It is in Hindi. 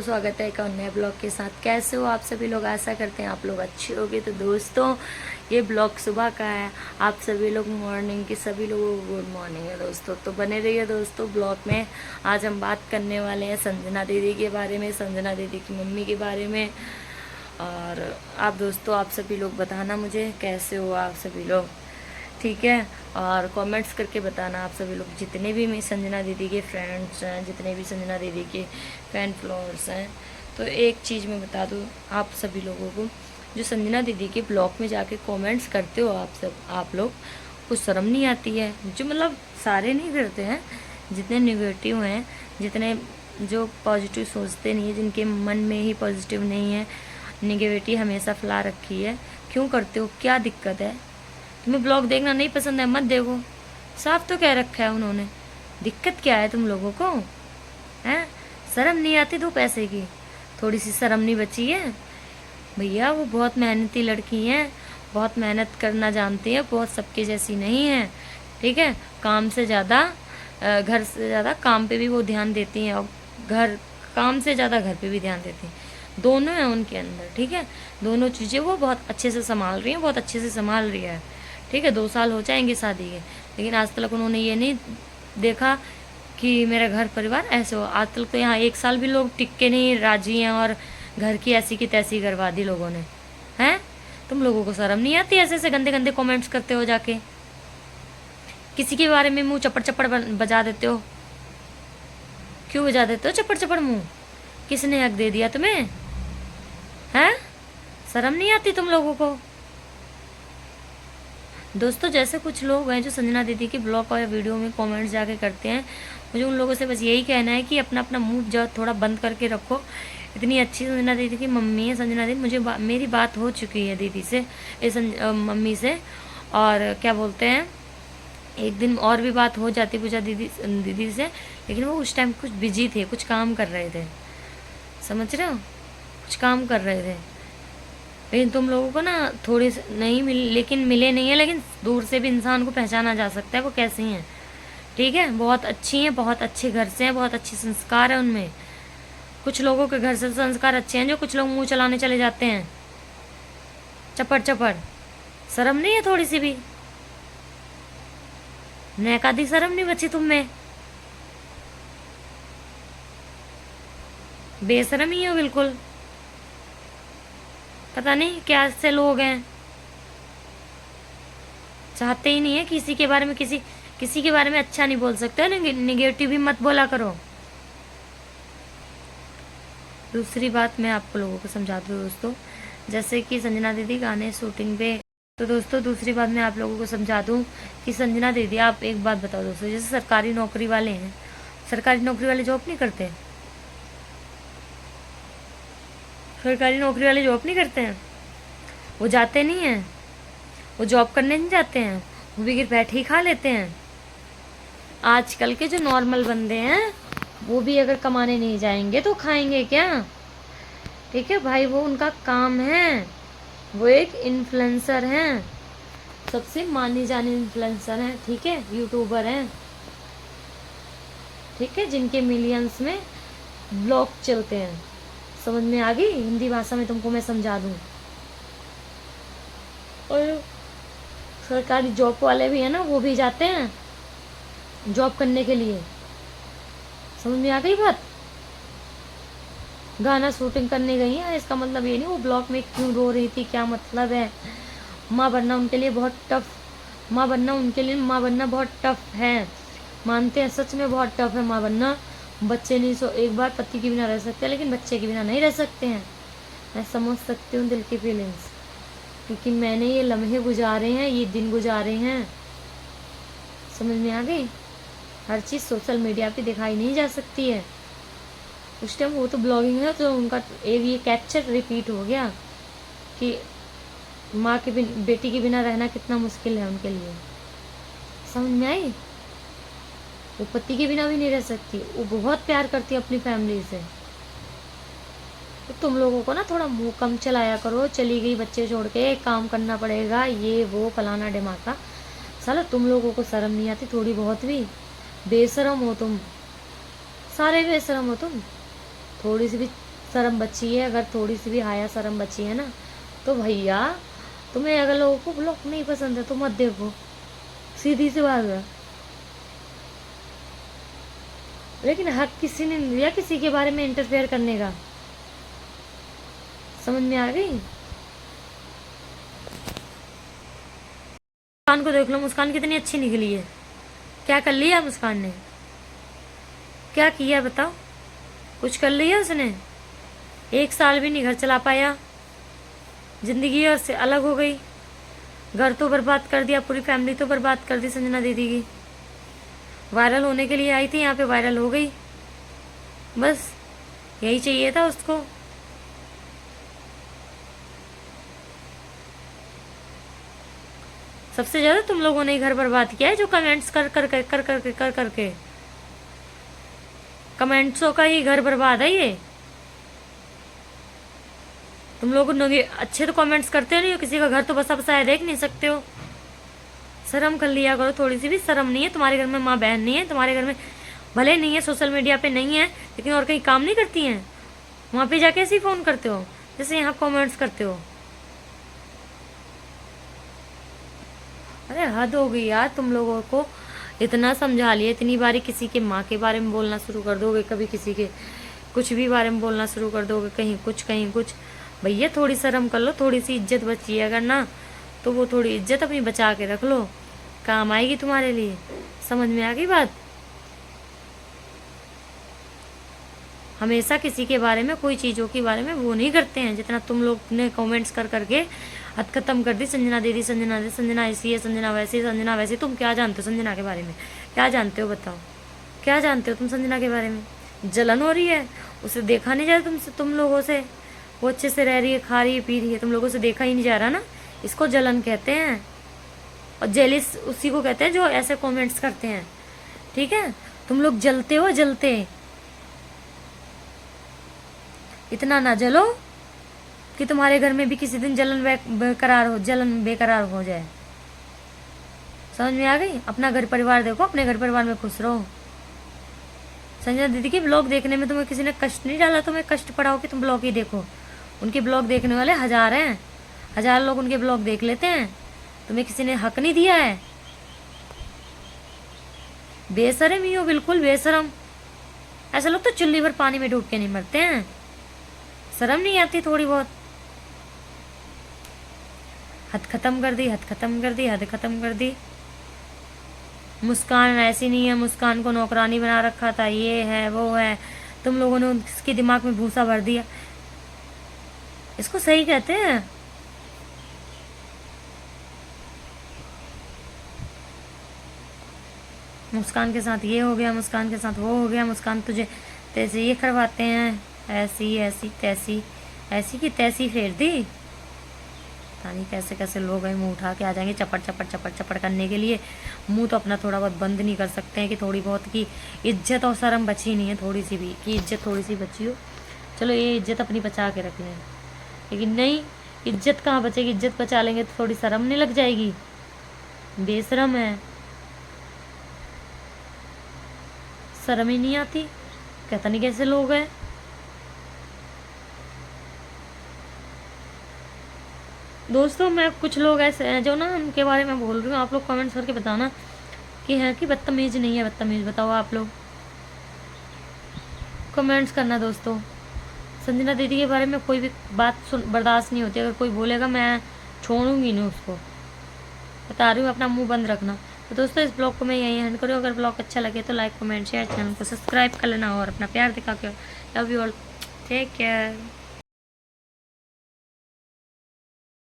स्वागत है एक और नए ब्लॉग के साथ। कैसे हो आप सभी लोग? आशा करते हैं आप लोग अच्छे होंगे। तो दोस्तों, ये ब्लॉग सुबह का है। आप सभी लोग मॉर्निंग के सभी लोगों को गुड मॉर्निंग है दोस्तों। तो बने रहिए दोस्तों ब्लॉग में। आज हम बात करने वाले हैं संजना दीदी के बारे में, संजना दीदी की मम्मी के बारे में। और आप दोस्तों, आप सभी लोग बताना मुझे कैसे हो आप सभी लोग, ठीक है। और कमेंट्स करके बताना आप सभी लोग, जितने भी मैं संजना दीदी के फ्रेंड्स हैं, जितने भी संजना दीदी के फैन फॉलोअर्स हैं। तो एक चीज़ मैं बता दूँ आप सभी लोगों को, जो संजना दीदी के ब्लॉग में जाके कमेंट्स करते हो आप लोग, कुछ शर्म नहीं आती है? जो मतलब सारे नहीं करते हैं, जितने निगेटिव हैं, जितने जो पॉजिटिव सोचते नहीं है, जिनके मन में ही पॉजिटिव नहीं है, निगेटिविटी हमेशा फैला रखी है, क्यों करते हो? क्या दिक्कत है? तुम्हें ब्लॉग देखना नहीं पसंद है, मत देखो। साफ तो कह रखा है उन्होंने। दिक्कत क्या है तुम लोगों को? हैं? शर्म नहीं आती दो पैसे की? थोड़ी सी शर्म नहीं बची है? भैया वो बहुत मेहनती लड़की हैं, बहुत मेहनत करना जानती है, बहुत सबके जैसी नहीं है, ठीक है। काम से ज़्यादा घर से ज़्यादा काम पे भी वो ध्यान देती हैं, और घर काम से ज़्यादा घर पे भी ध्यान देती हैं। दोनों है उनके अंदर, ठीक है। दोनों चीज़ें वो बहुत अच्छे से संभाल रही हैं, बहुत अच्छे से संभाल रही है, ठीक है। 2 साल हो जाएंगे शादी के, लेकिन आज तक उन्होंने ये नहीं देखा कि मेरा घर परिवार ऐसे हो। आज तक तो यहाँ 1 साल भी लोग टिक के नहीं राजी हैं, और घर की ऐसी की तैसी करवा दी लोगों ने। हैं? तुम लोगों को शर्म नहीं आती? ऐसे ऐसे गंदे गंदे कमेंट्स करते हो जाके, किसी के बारे में मुंह चपड़ चपड़ बजा देते हो। क्यों बजा देते हो चपड़ चपड़ मुंह? किसने हक दे दिया तुम्हें? हैं? शर्म नहीं आती तुम लोगों को? दोस्तों, जैसे कुछ लोग हैं जो संजना दीदी के ब्लॉग और वीडियो में कमेंट्स जाके करते हैं, मुझे उन लोगों से बस यही कहना है कि अपना अपना मुंह जो थोड़ा बंद करके रखो। इतनी अच्छी संजना दीदी की मम्मी है संजना दीदी, मुझे मेरी बात हो चुकी है दीदी से, मम्मी से। और क्या बोलते हैं, एक दिन और भी बात हो जाती पूजा दीदी से, लेकिन वो उस टाइम कुछ बिजी थे, कुछ काम कर रहे थे, समझ रहे हो? कुछ काम कर रहे थे। लेकिन तुम लोगों को ना थोड़ी नहीं लेकिन मिले नहीं है, लेकिन दूर से भी इंसान को पहचाना जा सकता है वो कैसी हैं, ठीक है। बहुत अच्छी हैं, बहुत अच्छे घर से हैं, बहुत अच्छे संस्कार है उनमें। कुछ लोगों के घर से संस्कार अच्छे हैं, जो कुछ लोग मुंह चलाने चले जाते हैं चपड़ चपड़। शर्म नहीं है थोड़ी सी भी? नैकादी शर्म नहीं बची तुम में? बेशरम ही हो बिल्कुल। पता नहीं क्या से लोग हैं, चाहते ही नहीं है किसी के बारे में, किसी के बारे में अच्छा नहीं बोल सकते, निगेटिव भी मत बोला करो। दूसरी बात मैं आप लोगों को समझा दूँ दोस्तों, जैसे कि संजना दीदी गाने शूटिंग पे, तो दोस्तों दूसरी बात मैं आप लोगों को समझा दूँ कि संजना दीदी, आप एक बात बताओ दोस्तों, जैसे सरकारी नौकरी वाले हैं, सरकारी नौकरी वाले जॉब नहीं करते? सरकारी नौकरी वाले जॉब नहीं करते हैं? वो जाते नहीं हैं, वो जॉब करने नहीं जाते हैं, वो भी घर बैठे ही खा लेते हैं। आजकल के जो नॉर्मल बंदे हैं, वो भी अगर कमाने नहीं जाएंगे तो खाएंगे क्या? ठीक है भाई, वो उनका काम है। वो एक इन्फ्लुएंसर हैं, सबसे मानी जानी इन्फ्लुएंसर हैं, ठीक है, यूट्यूबर हैं, ठीक है, जिनके मिलियंस में ब्लॉग चलते हैं। समझ में आ गई? हिंदी भाषा में तुमको मैं समझा दूं। और सरकारी जॉब वाले भी है ना, वो भी जाते हैं जॉब करने के लिए। समझ में आ गई बात? गाना शूटिंग करने गई है, इसका मतलब ये नहीं वो ब्लॉग में क्यों रो रही थी, क्या मतलब है। माँ बनना उनके लिए बहुत टफ, माँ बनना बहुत टफ है, मानते हैं, सच में बहुत टफ है माँ बनना। बच्चे नहीं एक बार पति के बिना रह सकते हैं, लेकिन बच्चे के बिना नहीं रह सकते हैं। मैं समझ सकती हूँ दिल की फीलिंग्स, क्योंकि मैंने ये लम्हे गुजारे हैं, ये दिन गुजारे हैं। समझ में आ गई? हर चीज़ सोशल मीडिया पे दिखाई नहीं जा सकती है। उस टाइम वो तो ब्लॉगिंग है, तो उनका ये कैप्चर रिपीट हो गया कि माँ के बेटी के बिना रहना कितना मुश्किल है उनके लिए। समझ में आई? वो पति के बिना भी नहीं रह सकती, वो बहुत प्यार करती है अपनी फैमिली से। तो तुम लोगों को ना थोड़ा मुंह कम चलाया करो। चली गई बच्चे छोड़ के, काम करना पड़ेगा, ये वो फलाना ढिमाका। साला तुम लोगों को शर्म नहीं आती थोड़ी बहुत भी? बेशरम हो तुम, सारे बेशरम हो तुम। थोड़ी सी भी शर्म बची है, अगर थोड़ी सी भी हाया शर्म बची है ना, तो भैया तुम्हें अगर लोगों को ब्लॉग नहीं पसंद है तो मत देखो, सीधी सी बात है। लेकिन हक किसी ने नहीं दिया किसी के बारे में इंटरफेयर करने का। समझ में आ गई? मुस्कान को देख लो, मुस्कान कितनी अच्छी निकली है। क्या कर लिया मुस्कान ने? क्या किया बताओ? कुछ कर लिया उसने? 1 साल भी नहीं घर चला पाया, जिंदगी और से अलग हो गई। घर तो बर्बाद कर दिया, पूरी फैमिली तो बर्बाद कर दी संजना दीदी की। वायरल होने के लिए आई थी यहाँ पे, वायरल हो गई, बस यही चाहिए था उसको। सबसे ज्यादा तुम लोगों ने घर बर्बाद किया है, जो कमेंट्स कर करके कमेंट्सों का ही घर बर्बाद है ये। तुम लोग अच्छे तो कमेंट्स करते नहीं हो, किसी का घर तो बसा बसाया देख नहीं सकते हो। शर्म कर लिया करो, थोड़ी सी भी शर्म नहीं है। तुम्हारे घर में माँ बहन नहीं है, तुम्हारे घर में भले नहीं है, सोशल मीडिया पे नहीं है, लेकिन और कहीं काम नहीं करती हैं? वहां पे जाके ऐसे ही फोन करते हो जैसे यहाँ कमेंट्स करते हो। अरे हद हो गई यार तुम लोगों को। इतना समझा लिया, इतनी बारी किसी के माँ के बारे में बोलना शुरू कर दोगे, कभी किसी के कुछ भी बारे में बोलना शुरू कर दोगे, कहीं कुछ कहीं कुछ। भैया थोड़ी शर्म कर लो, थोड़ी सी इज्जत बची है अगर ना, तो वो थोड़ी इज्जत अपनी बचा के रख लो, काम आएगी तुम्हारे लिए। समझ में आ गई बात? हमेशा किसी के बारे में, कोई चीज़ों के बारे में वो नहीं करते हैं जितना तुम लोग ने कमेंट्स कर करके हद खत्म कर दी। संजना दीदी, संजना दीदी, संजना ऐसी है, संजना वैसी, संजना वैसी। तुम क्या जानते हो संजना के बारे में? क्या जानते हो बताओ? क्या जानते हो तुम संजना के बारे में? जलन हो रही है, उसे देखा नहीं जा रहा तुमसे, तुम लोगों से। वो अच्छे से रह रही है, खा रही है, पी रही है, तुम लोगों से देखा ही नहीं जा रहा ना। इसको जलन कहते हैं, और जेलिस उसी को कहते हैं जो ऐसे कमेंट्स करते हैं। ठीक है, तुम लोग जलते हो, जलते। इतना ना जलो कि तुम्हारे घर में भी किसी दिन जलन बेकरार हो जाए। समझ में आ गई? अपना घर परिवार देखो, अपने घर परिवार में खुश रहो। संजना दीदी के ब्लॉग देखने में तुम्हें किसी ने कष्ट नहीं डाला, तुम्हें कष्ट पड़ा हो कि तुम ब्लॉग ही देखो। उनके ब्लॉग देखने वाले 1000 हैं, 1000 लोग उनके ब्लॉग देख लेते हैं, तुम्हें किसी ने हक नहीं दिया है। बेशरम ही हो, बिल्कुल बेशरम। ऐसे लोग तो चुल्ली भर पानी में डूब के नहीं मरते हैं। शर्म नहीं आती थोड़ी बहुत? हद खत्म कर दी, हद खत्म कर दी, हद खत्म कर दी। मुस्कान ऐसी नहीं है, मुस्कान को नौकरानी बना रखा था, ये है वो है, तुम लोगों ने उसके दिमाग में भूसा भर दिया। इसको सही कहते हैं। मुस्कान के साथ ये हो गया, मुस्कान के साथ वो हो गया, मुस्कान तुझे तैसे ये करवाते हैं, ऐसी ऐसी तैसी, ऐसी की तैसी फेर दी। पता नहीं कैसे कैसे लोग हैं, मुंह उठा के आ जाएंगे चपड़ चपड़ चपड़ चपड़ करने के लिए। मुंह तो अपना थोड़ा बहुत बंद नहीं कर सकते हैं कि थोड़ी बहुत की इज्जत और शर्म बची नहीं है, थोड़ी सी भी कि इज्जत थोड़ी सी बची हो। चलो ये इज्जत अपनी बचा के रख लें, लेकिन नहीं, इज्जत कहाँ बचेगी? इज्जत बचा लेंगे तो थोड़ी शर्म नहीं लग जाएगी? बेशरम है, शर्म ही नहीं आती। कहता नहीं कैसे लोग हैं। दोस्तों मैं कुछ लोग ऐसे हैं जो ना, उनके बारे में बोल रही हूँ, आप लोग कमेंट्स करके बताना कि है कि बदतमीज नहीं है। बदतमीज बताओ आप लोग, कमेंट्स करना दोस्तों। संजना दीदी के बारे में कोई भी बात बर्दाश्त नहीं होती, अगर कोई बोलेगा मैं छोड़ूंगी नहीं उसको, बता रही हूँ। अपना मुंह बंद रखना। तो दोस्तों इस ब्लॉग को मैं यहीं एंड करूँ। अगर ब्लॉग अच्छा लगे तो लाइक कमेंट शेयर, चैनल को सब्सक्राइब कर लेना और अपना प्यार दिखा के। Love you all, take care.